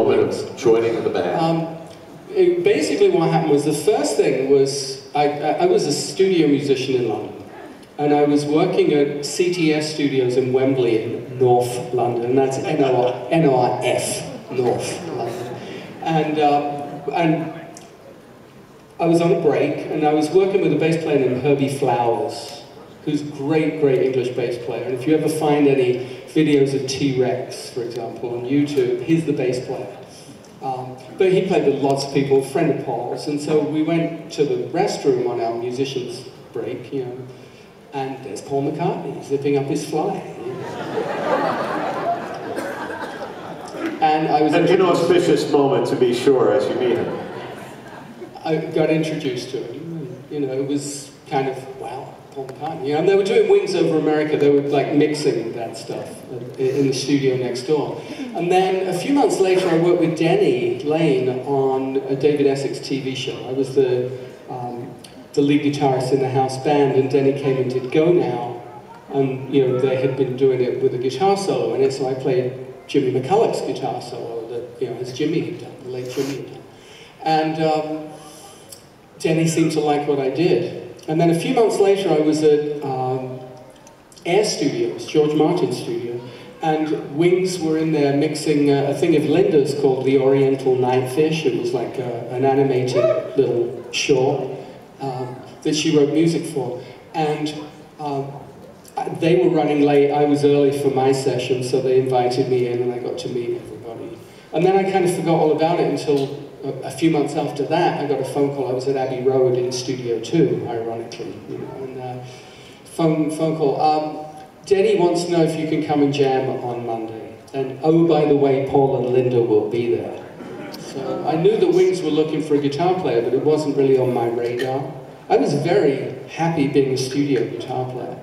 moment of joining the band? Basically what happened was, the first thing was, I was a studio musician in London, and I was working at CTS Studios in Wembley in North London, and that's N-O-R-F, North London. And I was on a break, and I was working with a bass player named Herbie Flowers, who's a great, great English bass player. And if you ever find any videos of T-Rex, for example, on YouTube, he's the bass player. But he played with lots of people, a friend of Paul's, and so we went to the restroom on our musicians' break, you know, and there's Paul McCartney zipping up his fly. You know. And I was... An inauspicious moment, to be sure, as you meet him. I got introduced to him, and, you know, it was kind of, wow, Paul McCartney. You know, and they were doing Wings Over America, they were like mixing that stuff in the studio next door. And then a few months later I worked with Denny Lane on a David Essex TV show. I was the lead guitarist in the house band, and Denny came and did Go Now, and you know, they had been doing it with a guitar solo in it, so I played Jimmy McCulloch's guitar solo that, you know, as Jimmy had done, the late Jimmy had done. And Denny seemed to like what I did. And then a few months later I was at Air Studios, George Martin's studio, and Wings were in there mixing a thing of Linda's called The Oriental Nightfish. It was like an animated little short that she wrote music for. And they were running late, I was early for my session, so they invited me in and I got to meet everybody. And then I kind of forgot all about it until a few months after that. I got a phone call. I was at Abbey Road in Studio 2, ironically, you know, and phone call. Denny wants to know if you can come and jam on Monday. And oh, by the way, Paul and Linda will be there. So I knew the Wings were looking for a guitar player, but it wasn't really on my radar. I was very happy being a studio guitar player.